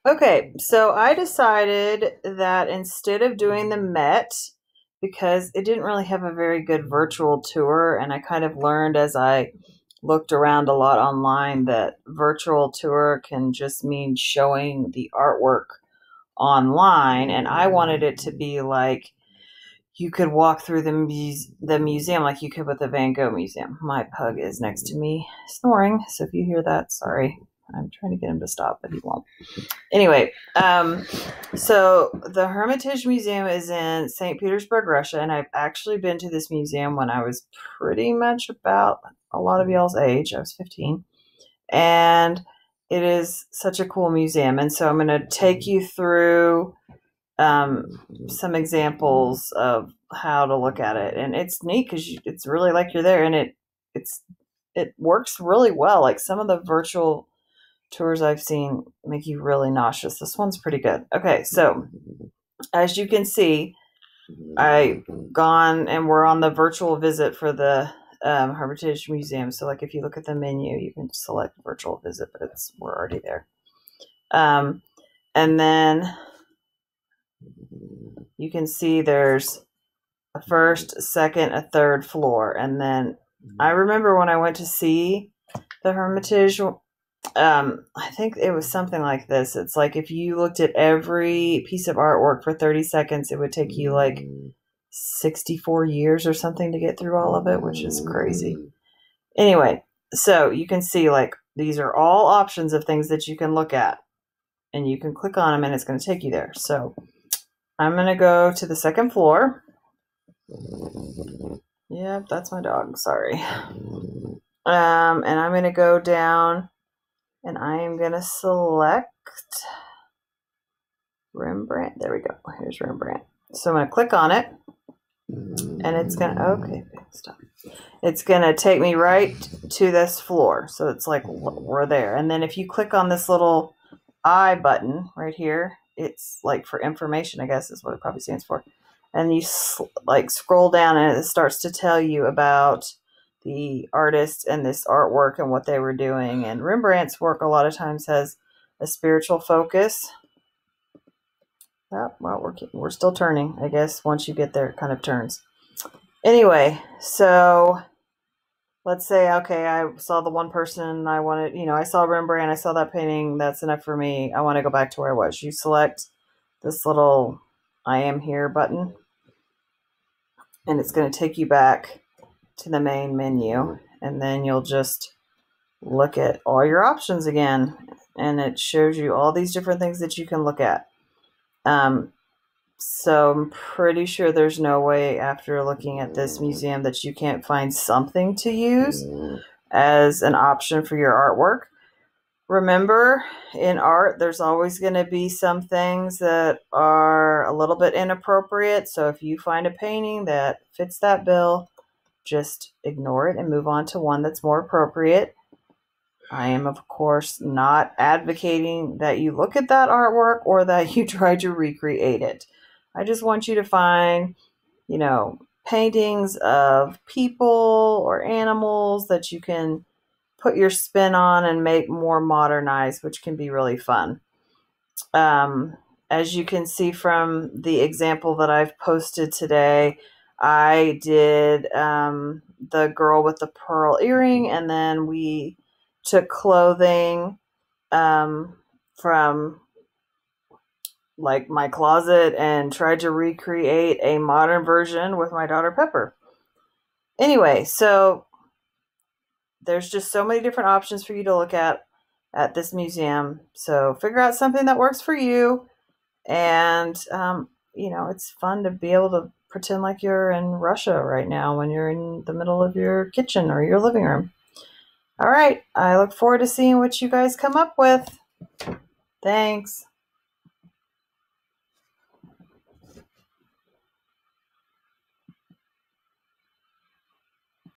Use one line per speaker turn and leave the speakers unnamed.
Okay, so I decided that instead of doing the Met, because it didn't really have a very good virtual tour, and I kind of learned as I looked around a lot online that virtual tour can just mean showing the artwork online, and I wanted it to be like you could walk through the museum like you could with the Van Gogh Museum. My pug is next to me snoring, so if you hear that, sorry. I'm trying to get him to stop, but he won't. Anyway, so the Hermitage Museum is in St. Petersburg, Russia, and I've actually been to this museum when I was pretty much about a lot of y'all's age. I was 15, and it is such a cool museum. And so I'm going to take you through some examples of how to look at it, and it's neat because it's really like you're there, and it works really well. Like some of the virtual tours I've seen make you really nauseous. This one's pretty good. Okay, so as you can see, I gone and we're on the virtual visit for the Hermitage Museum. So, like, if you look at the menu, you can select virtual visit, but we're already there. And then you can see there's a first, second, a third floor, and then I remember when I went to see the Hermitage. I think it was something like this. It's like if you looked at every piece of artwork for 30 seconds, it would take you like 64 years or something to get through all of it, which is crazy. Anyway, so you can see like these are all options of things that you can look at, and you can click on them and it's going to take you there. So I'm going to go to the second floor. Yep, that's my dog. Sorry. And I'm going to go down. And I am going to select Rembrandt. There we go. Here's Rembrandt. So I'm going to click on it. And it's going to, okay, stop. It's going to take me right to this floor. So it's like we're there. And then if you click on this little I button right here, it's like for information, I guess is what it probably stands for. And you like scroll down and it starts to tell you about the artist and this artwork and what they were doing. And Rembrandt's work a lot of times has a spiritual focus. Oh, well, we're still turning, I guess. Once you get there, it kind of turns. Anyway, so let's say, okay, I saw the one person I wanted, I saw Rembrandt, I saw that painting, that's enough for me. I want to go back to where I was. You select this little I am here button, and it's going to take you back to the main menu, and then you'll just look at all your options again, and it shows you all these different things that you can look at. So I'm pretty sure there's no way after looking at this museum that you can't find something to use as an option for your artwork. Remember, in art, there's always going to be some things that are a little bit inappropriate. So if you find a painting that fits that bill, just ignore it and move on to one that's more appropriate. I am, of course, not advocating that you look at that artwork or that you try to recreate it. I just want you to find, paintings of people or animals that you can put your spin on and make more modernized, which can be really fun. As you can see from the example that I've posted today, I did the girl with the pearl earring, and then we took clothing from like my closet and tried to recreate a modern version with my daughter Pepper. Anyway, so there's just so many different options for you to look at this museum. So figure out something that works for you. And, it's fun to be able to pretend like you're in Russia right now when you're in the middle of your kitchen or your living room. All right. I look forward to seeing what you guys come up with. Thanks.